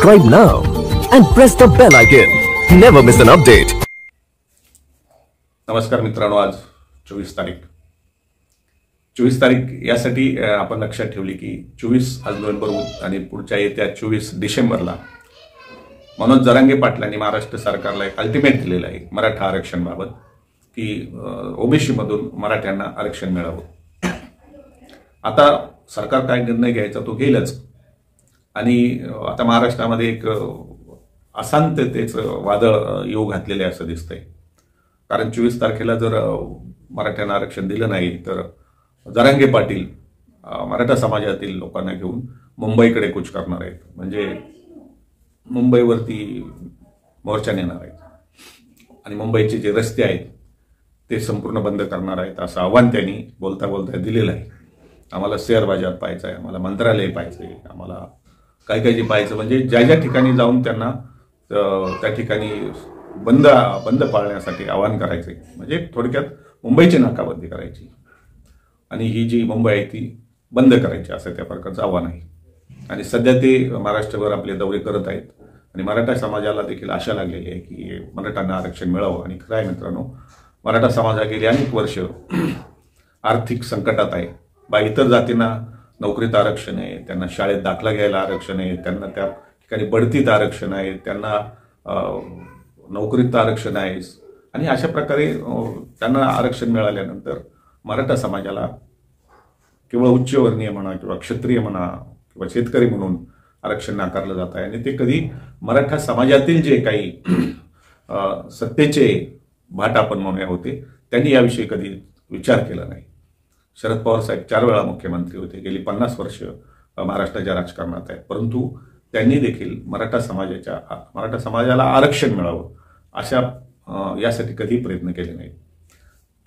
Subscribe now and press the bell icon. Never miss an update. नमस्कार मित्रांनो, आज 24 तारीख यासाठी आपण लक्षात ठेवली की 24 आज नोव्हेंबर आणि पुढच्या येत्या 24 डिसेंबरला मनोज जरांगे पाटलांनी महाराष्ट्र सरकारला एक अल्टिमेट दिलेलं आहे मराठा आरक्षणाबाबत की ओबीसी मधून मराठ्यांना आरक्षण मिळावं. आता सरकार काय निर्णय घ्यायचा तो घेईलच. आणि आता महाराष्ट्रामध्ये एक अशांततेचं वादळ येऊ घातलेले असं दिसतंय. कारण 24 तारखेला जर मराठ्यांना आरक्षण दिलं नाही तर जरांगे पाटील मराठा समाजातील लोकांना घेऊन मुंबईकडे कूच करणार आहेत. म्हणजे मुंबईवरती मोर्चा नेणार आहेत आणि मुंबईचे जे रस्ते आहेत ते संपूर्ण बंद करणार आहेत असं आव्हान त्यांनी बोलता बोलता दिलेलं आहे. आम्हाला शेअर बाजार पाहायचं आहे, आम्हाला मंत्रालय पाहायचं आहे, आम्हाला काय काय जे पाहायचं, म्हणजे ज्या ज्या ठिकाणी जाऊन त्यांना त्या ठिकाणी बंद पाळण्यासाठी आवाहन करायचे. म्हणजे थोडक्यात मुंबईची नाकाबंदी करायची आणि ही जी मुंबई आहे ती बंद करायची असं त्या प्रकारचं आव्हान आहे. आणि सध्या ते महाराष्ट्रभर आपले दौरे करत आहेत आणि मराठा समाजाला देखील आशा लागलेली आहे की मराठ्यांना आरक्षण मिळावं. आणि खरं आहे मित्रांनो, मराठा समाज गेली अनेक वर्ष आर्थिक संकटात आहे. बा इतर जातींना नोकरीत आरक्षण आहे, त्यांना शाळेत दाखला घ्यायला आरक्षण आहे, त्यांना त्या ठिकाणी बढतीत आरक्षण आहे, त्यांना नोकरीत आरक्षण आहे. आणि अशा प्रकारे त्यांना आरक्षण मिळाल्यानंतर मराठा समाजाला केवळ उच्चवर्णीय म्हणा किंवा क्षत्रिय म्हणा किंवा शेतकरी म्हणून आरक्षण नाकारलं जात आहे. आणि ते कधी मराठा समाजातील जे काही सत्तेचे भाट आपण म्हणूया होते त्यांनी याविषयी कधी विचार केला नाही. शरद पवार साहेब 4 वेळा मुख्यमंत्री होते, गेली 50 वर्ष महाराष्ट्राच्या राजकारणात आहेत, परंतु त्यांनी देखील मराठा समाजाला आरक्षण मिळावं अशा यासाठी कधी प्रयत्न केले नाहीत.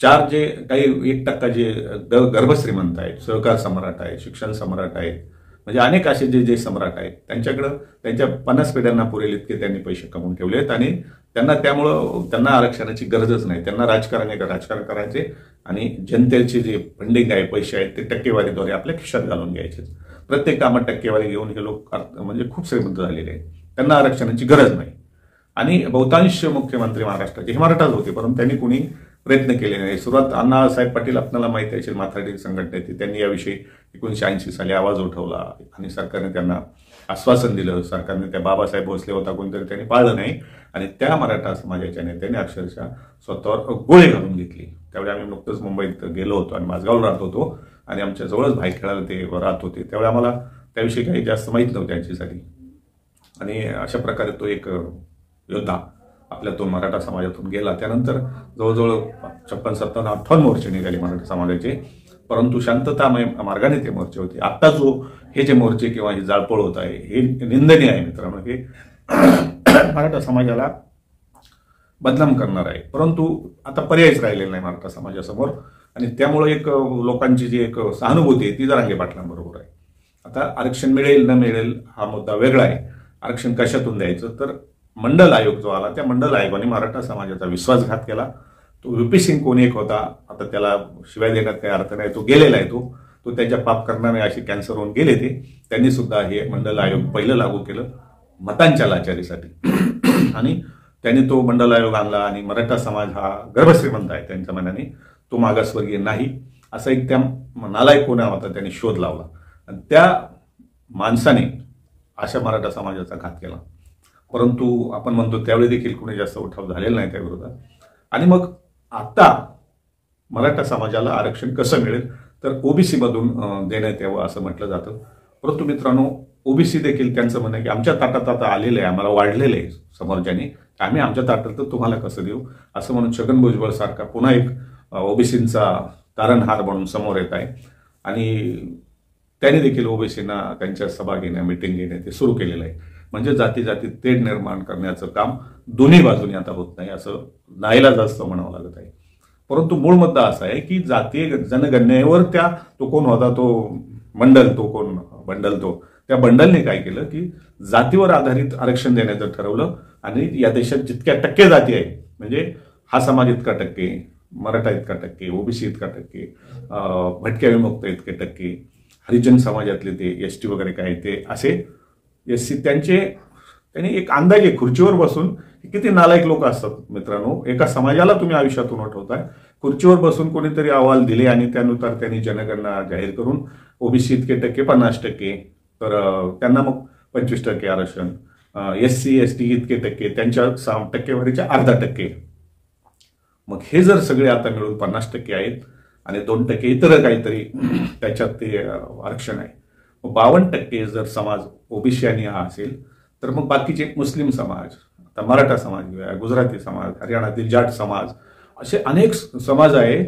4 जे काही 1% जे गर्भश्रीमंत आहेत, सहकार सम्राट आहेत, शिक्षण सम्राट आहेत, म्हणजे अनेक असे जे सम्राट आहेत त्यांच्याकडं त्यांच्या 50 पिढ्यांना पुरेल इतके त्यांनी पैसे कमवून ठेवले आहेत. आणि त्यांना आरक्षणाची गरजच नाही. त्यांना राजकारण करायचे आणि जनतेचे जे फंडिंग आहे, पैसे आहेत ते टक्केवारीद्वारे आपल्या खिशात घालून घ्यायचे. प्रत्येक कामात टक्केवारी घेऊन हे लोक म्हणजे खूप श्रीमंत झालेले आहेत. त्यांना आरक्षणाची गरज नाही. आणि बहुतांश मुख्यमंत्री महाराष्ट्राचे हे मराठाच होते, परंतु त्यांनी कुणी प्रयत्न केले नाही. सुरुवात अण्णासाहेब पाटील आपल्याला माहिती आहे, माथाडी संघटनेची, त्यांनी याविषयी 1980 साली आवाज उठवला आणि सरकारने त्यांना आश्वासन दिलं. सरकारने त्या बाबासाहेब भोसले होता कोणतरी, त्यांनी पाळलं नाही आणि त्या मराठा समाजाच्या नेत्यांनी अक्षरशः स्वतःवर गोळी घालून घेतली. त्यावेळी आम्ही नुकतंच मुंबईत गेलो होतो आणि माझगावला राहत होतो आणि आमच्या जवळच भाई खेळायला ते राहत होते. त्यावेळी आम्हाला त्याविषयी काही जास्त माहीत नव्हतं त्यांच्यासाठी. आणि अशा प्रकारे तो एक योद्धा आपल्यातून मराठा समाजातून गेला. त्यानंतर जवळजवळ 56-57-58 मोर्चे निघाले मराठा समाजाचे, परंतु शांततामय मार्गाने ते मोर्चे होते. आता हे जे मोर्चे किंवा ही जाळपोळ होत आहे हे निंदनीय आहे मित्रांनो. हे मराठा समाजाला बदनाम करणार आहे. परंतु आता पर्यायच राहिलेला नाही मराठा समाजासमोर आणि त्यामुळे एक लोकांची जी एक सहानुभूती आहे ती जरांगे पाटलांबरोबर आहे. आता आरक्षण मिळेल न मिळेल हा मुद्दा वेगळा आहे. आरक्षण कशातून द्यायचं तर मंडल आयोग जो आला त्या मंडल आयोगाने मराठा समाजाचा विश्वासघात केला. तो व्ही.पी. सिंग कोण एक होता, आता त्याला शिवाय देण्यात काही अर्थ नाही, तो गेलेला आहे. तो त्याच्या पाप करणारे अशी कॅन्सर होऊन गेले ते. त्यांनी सुद्धा हे मंडल आयोग पहिलं लागू केलं मतांच्या लाचारीसाठी आणि त्यांनी तो मंडल आयोग आणला. आणि मराठा समाज हा गर्भश्रीमंत आहे त्यांच्या मनाने, तो मागासवर्गीय नाही असा एक त्या नालायक कोणा होता त्यांनी शोध लावला आणि त्या माणसाने अशा मराठा समाजाचा घात केला. परंतु आपण म्हणतो त्यावेळी देखील कोणी जास्त उठाव झालेला नाही त्या विरोधात. आणि मग आता मराठा समाजाला आरक्षण कसं मिळेल तर ओबीसी मधून देण्यात यावं असं म्हटलं जातं. परंतु मित्रांनो, ओबीसी देखील त्यांचं म्हणणं आहे की आमच्या ताटात आता आलेलं आहे, आम्हाला वाढलेलं आहे समोरच्याने, आम्ही आमच्या ताटात तर तुम्हाला कसं देऊ असं म्हणून छगन भुजबळ सारखा पुन्हा एक ओबीसींचा तारणहार म्हणून समोर येत आहे. आणि त्यांनी देखील ओबीसींना त्यांच्या सभा घेण्या, मिटिंग घेण्या ते सुरू केलेलं आहे. म्हणजे जाती तेढ निर्माण करण्याचं काम दोन्ही बाजूने आता होत नाही असं नाईलाजास्तव म्हणावं लागत आहे. परंतु मूळ मुद्दा असा आहे की जातीय जनगणनेवर तो कोण होता, तो मंडल, तो कोण बंडल, त्या बंडलने काय केलं की जातीवर आधारित आरक्षण देण्याचं ठरवलं. आणि या देशात जितक्या टक्के जाती आहे, म्हणजे हा समाज इतका टक्के, मराठा इतका टक्के, ओबीसी इतका टक्के, भटक्या विमुक्त इतके टक्के, हरिजन समाजातले ते एसटी वगैरे काय ते असे एससी त्यांचे त्यांनी एक अंदाजे खुर्चीवर बसून, किती नालायक लोक असतात मित्रांनो, एका समाजाला तुम्ही आयुष्यातून उठवताय, खुर्चीवर बसून कोणीतरी अहवाल दिले आणि त्यानुसार त्यांनी जनगणना जाहीर करून ओबीसी इतके टक्के 50%, तर त्यांना मग 25% आरक्षण, SC ST इतके टक्के, त्यांच्या टक्केवारीच्या 0.5%. मग हे जर सगळे आता मिळून 50% आहेत आणि 2% इतर काहीतरी त्याच्यात ते आरक्षण आहे, मग 52% जर समाज ओबीसी आणि हा असेल, तर मग बाकीचे मुस्लिम समाज, आता मराठा समाज, गुजराती समाज, हरियाणातील जाट समाज, असे अनेक समाज आहे,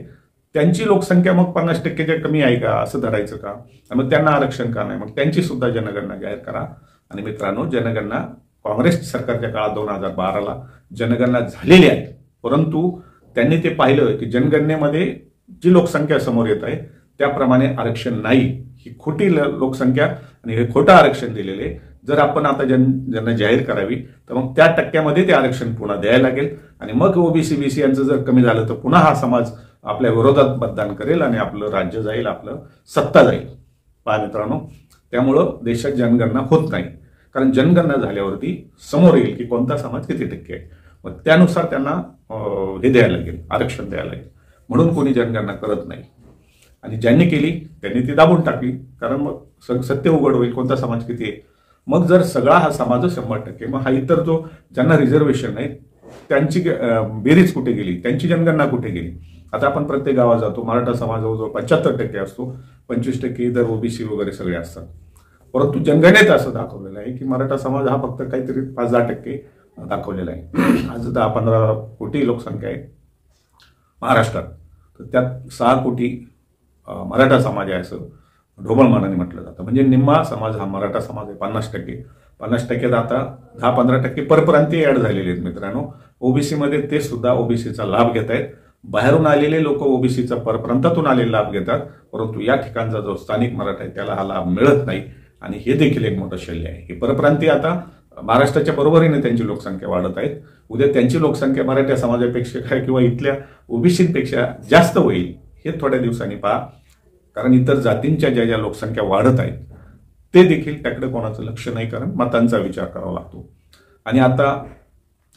त्यांची लोकसंख्या मग 50%च्या कमी आहे का असं धरायचं का? मग त्यांना आरक्षण का नाही? मग त्यांची सुद्धा जनगणना जाहीर करा. आणि मित्रांनो, जनगणना काँग्रेस सरकारच्या काळात 2012ला जनगणना झालेली आहे, परंतु त्यांनी ते पाहिलं की जनगणनेमध्ये जी लोकसंख्या समोर येत आहे त्याप्रमाणे आरक्षण नाही, ही खोटी लोकसंख्या आणि हे खोटं आरक्षण दिलेले. जर आपण आता ज्यांना जाहीर करावी तर मग त्या टक्क्यामध्ये ते आरक्षण पुन्हा द्यायला लागेल आणि मग ओबीसी BC यांचं जर कमी झालं तर पुन्हा हा समाज आपल्या विरोधात मतदान करेल आणि आपलं राज्य जाईल, आपलं सत्ता जाईल. पहा मित्रांनो, त्यामुळं देशात जनगणना होत नाही, कारण जनगणना झाल्यावरती समोर येईल की कोणता समाज किती टक्के आहे, मग त्यानुसार त्यांना हे द्यायला लागेल, आरक्षण द्यायला लागेल. म्हणून कोणी जनगणना करत नाही आणि ज्यांनी केली त्यांनी ती दाबून टाकली, कारण मग सत्य उघड होईल कोणता समाज किती आहे. मग जर सगळा हा समाज 100%, मग हा इतर जो ज्यांना रिझर्वेशन नाही त्यांची बेरीज कुठे गेली, त्यांची जनगणना कुठे गेली? आता आपण प्रत्येक गावात जातो, मराठा समाज जवळजवळ 75% असतो, 25% इतर ओबीसी वगैरे सगळे असतात, परंतु जनगणनेत असं दाखवलेलं आहे की मराठा समाज हा फक्त काहीतरी 5-10% दाखवलेला आहे. आज 10-15 कोटी लोकसंख्या आहे महाराष्ट्रात, तर त्यात 6 कोटी मराठा समाज आहे असं ढोबळमानाने म्हटलं जातं. म्हणजे निम्मा समाज हा मराठा समाज आहे. 50% आता 10-15% परप्रांतीय ऍड झालेले आहेत मित्रांनो. ओबीसी मध्ये ते सुद्धा ओबीसीचा लाभ घेत आहेत. बाहेरून आलेले लोक ओबीसीचा परप्रांतातून आलेले लाभ घेतात, परंतु या ठिकाणचा जो स्थानिक मराठा आहे त्याला हा लाभ मिळत नाही आणि हे देखील एक मोठं शल्य आहे. हे परप्रांतीय आता महाराष्ट्राच्या बरोबरीने त्यांची लोकसंख्या वाढत आहेत. उद्या त्यांची लोकसंख्या मराठा समाजापेक्षा काय किंवा इथल्या ओबीसीपेक्षा जास्त होईल हे थोड्या दिवसांनी पहा, कारण इतर जातींच्या ज्या लोकसंख्या वाढत आहेत ते देखील त्याकडे कोणाचं लक्ष नाही, कारण मतांचा विचार करावा लागतो. आणि आता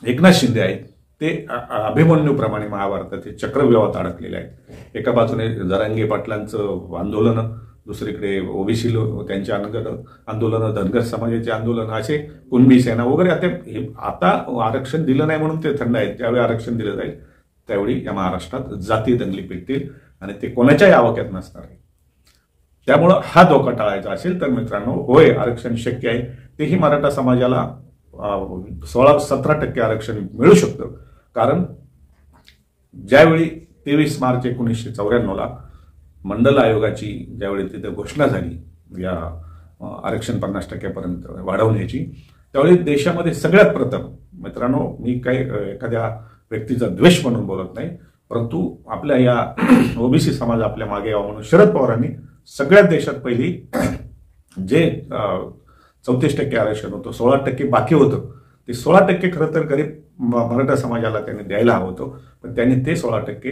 एकनाथ शिंदे आहेत ते अभिमन्यूप्रमाणे महाभारताचे चक्रव्यूहात अडकलेले आहेत. एका बाजूने जरांगे पाटलांचं आंदोलन, दुसरीकडे ओबीसी त्यांच्या आंदोलन, धनगर समाजाचे आंदोलन, असे कुणबी सेना वगैरे. आता आरक्षण दिलं नाही म्हणून ते थंड आहेत. ज्यावेळी आरक्षण दिलं जाईल त्यावेळी या महाराष्ट्रात जाती दंगली पेटतील आणि ते कोणाच्याही आवाक्यात नसणार आहे. त्यामुळं हा धोका टाळायचा असेल तर मित्रांनो, होय आरक्षण शक्य आहे, तेही मराठा समाजाला 16-17% आरक्षण मिळू शकतं. कारण ज्यावेळी 23 मार्च 1994ला मंडल आयोगाची ज्यावेळी तिथे घोषणा झाली या आरक्षण 50%पर्यंत वाढवण्याची, त्यावेळी देशामध्ये सगळ्यात प्रथम मित्रांनो, मी काही एखाद्या व्यक्तीचा द्वेष म्हणून बोलत नाही, परंतु आपल्या या ओबीसी समाज आपल्या मागे यावा म्हणून शरद पवारांनी सगळ्यात देशात पहिली जे 34% आरक्षण होतं, 16% बाकी होतं, ते 16% खरं तर गरीब मराठा समाजाला त्यांनी द्यायला हवं होतं, पण त्यांनी ते 16%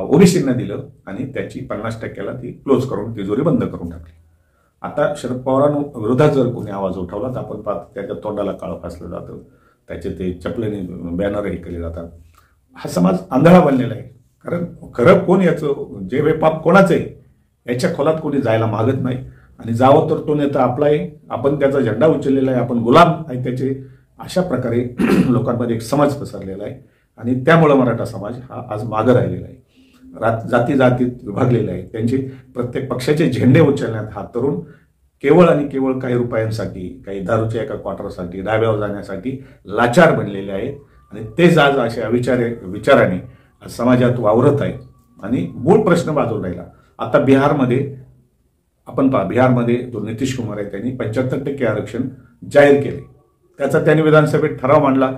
ओबीसींना दिलं आणि त्याची 50%ला ती क्लोज करून तिजोरी बंद करून टाकली. आता शरद पवारांविरोधात जर कोणी आवाज उठवला तर आपण पाहतो त्याच्या तोंडाला काळं फासलं जातं, त्याचे ते चपलेने बॅनरही केले जातात. हा समाज आंधळा बनलेला आहे, कारण खरं कोण याचं जे पाप कोणाचं आहे याच्या खोलात कोणी जायला मागत नाही, आणि जावं तर तो नेता आपला आहे, आपण त्याचा झेंडा उचललेला आहे, आपण गुलाम आहे त्याचे, अशा प्रकारे लोकांमध्ये एक समाज पसरलेला आहे. आणि त्यामुळं मराठा समाज हा आज मागं राहिलेला आहे, जाती जातीत विभागलेला आहे. त्यांचे प्रत्येक पक्षाचे झेंडे उचलण्यात हा तरुण केवळ आणि केवळ काही रुपयांसाठी, काही दारूच्या एका क्वार्टरसाठी, डाव्यावर जाण्यासाठी लाचार बनलेले आहेत. आणि तेच आज अशा विचाराने समाजात वावरत आहेत आणि मूळ प्रश्न बाजूला राहिला. आता बिहारमध्ये आपण पहा, बिहारमध्ये जो नितीश कुमार आहे त्यांनी 75% आरक्षण जाहीर केले. त्याचा त्यांनी विधानसभेत ठराव मांडला,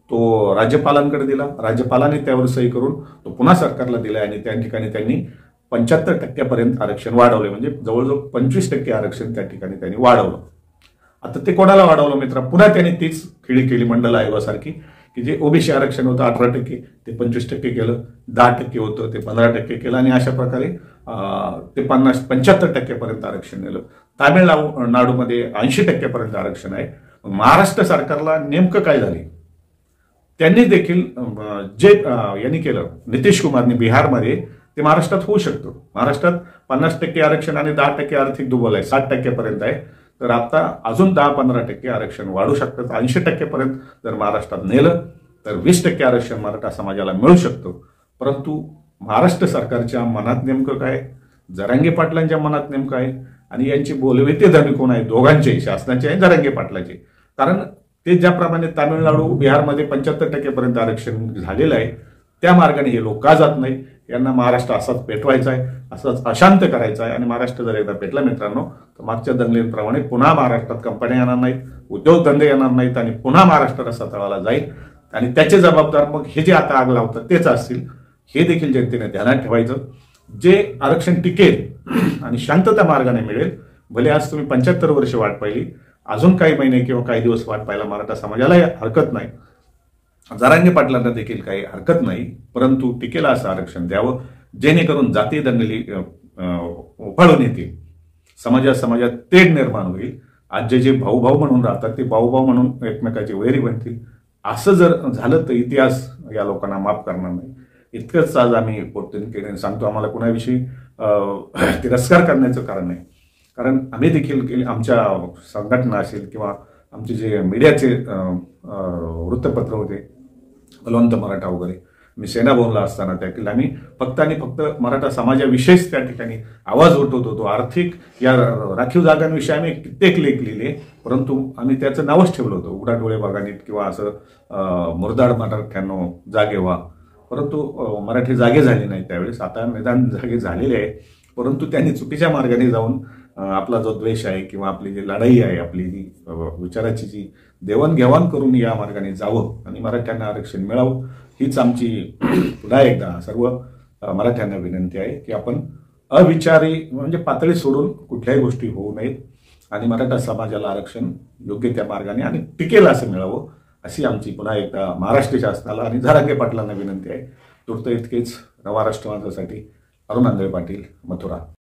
तो राज्यपालांकडे दिला, राज्यपालांनी त्यावर सही करून तो पुन्हा सरकारला दिला आणि त्या ठिकाणी त्यांनी 75% आरक्षण वाढवले. म्हणजे जवळजवळ 25% आरक्षण त्या ठिकाणी त्यांनी वाढवलं. आता ते कोणाला वाढवलं मित्र? पुन्हा त्यांनी तीच खेळी केली मंडल आयोगासारखी, की जे ओबीसी आरक्षण होतं 18% ते 25% केलं, 10% होतं ते 15% केलं आणि अशा प्रकारे ते 75% पर्यंत आरक्षण नेलं. तामिळनाडूमध्ये 80% पर्यंत आरक्षण आहे, महाराष्ट्र सरकारला नेमकं काय झाले, त्यांनी देखील जे यांनी केलं नितीश कुमारने बिहारमध्ये, ते महाराष्ट्रात होऊ शकतं. महाराष्ट्रात 50% आरक्षण आणि 10% आर्थिक दुबल आहे, 60% आहे. तर आता अजून 10-15% आरक्षण वाढू शकतं. 80% जर महाराष्ट्रात नेलं तर 20% आरक्षण मराठा समाजाला मिळू शकतं. परंतु महाराष्ट्र सरकारच्या मनात नेमकं काय, जरांगे पाटलांच्या मनात नेमकं आहे, आणि यांची बोलवेते धनी कोण आहे, दोघांचे, शासनाचे आणि जरांगे पाटलाचे. कारण ते ज्याप्रमाणे तामिळनाडू, बिहारमध्ये 75% आरक्षण झालेलं आहे, त्या मार्गाने हे लोक का जात नाही. यांना महाराष्ट्र असाच पेटवायचा आहे, असाच अशांत करायचा आहे. आणि महाराष्ट्र जर एकदा पेटला मित्रांनो, तर मागच्या दंगलींप्रमाणे पुन्हा महाराष्ट्रात कंपन्या येणार नाहीत, उद्योगधंदे येणार नाहीत, आणि पुन्हा महाराष्ट्र रस्ता तळाला जाईल. आणि त्याचे जबाबदार मग हे जे आता आग लावतात तेच असतील. हे देखील जनतेने ध्यानात ठेवायचं. जे आरक्षण टिकेल आणि शांतता मार्गाने मिळेल, भले आज तुम्ही 75 वर्ष वाट पाहिली, अजून काही महिने किंवा काही दिवस वाट पाहायला मराठा समाजाला हरकत नाही, जरांगे पाटलांना देखील काही हरकत नाही. परंतु टिकेल असं आरक्षण द्यावं, जेणेकरून जातीय दंगली उफाळून येतील, समाजात तेढ निर्माण होईल. आज जे भाऊ भाऊ म्हणून राहतात ते भाऊ भाऊ म्हणून एकमेकाची वैरी बनतील. असं जर झालं तर इतिहास या लोकांना माफ करणार नाही. इतकंच आज आम्ही पोटतिडकीने सांगतो. आम्हाला कुणाविषयी तिरस्कार करण्याचं कारण नाही, कारण आम्ही देखील आमच्या संघटना असेल किंवा आमचे जे मीडियाचे वृत्तपत्र होते, बलवंत मराठा वगैरे, मी सेनाभवनला असताना त्यातील आम्ही फक्त आणि फक्त मराठा समाजाविषयीच त्या ठिकाणी आवाज उठवत होतो. आर्थिक या राखीव जागांविषयी आम्ही कित्येक लेख लिहिले, परंतु आम्ही त्याचं नावच ठेवलं होतं, उघडाडोळे बघानीत किंवा असं मुरदाड मराठ्यांनो जागे व्हा. परंतु मराठी जागे झाले नाही त्यावेळेस. आता मैदान जागे झालेले आहे, परंतु त्यांनी चुकीच्या मार्गाने जाऊन आपला जो द्वेष आहे किंवा आपली जी लढाई आहे, आपली जी विचाराची जी देवाणघेवाण करून या मार्गाने जावं आणि मराठ्यांना आरक्षण मिळावं, हीच आमची पुन्हा एकदा सर्व मराठ्यांना विनंती आहे की आपण अविचारी म्हणजे पातळी सोडून कुठल्याही गोष्टी होऊ नयेत आणि मराठा समाजाला आरक्षण योग्य त्या मार्गाने आणि टिकेल असं मिळावं, अशी आमची पुन्हा एकदा महाराष्ट्र शासनाला आणि जरांगे पाटलांना विनंती आहे. तुर्त इतकेच. नवा राष्ट्रवादासाठी अरुण आंधळे पाटील, मथुरा.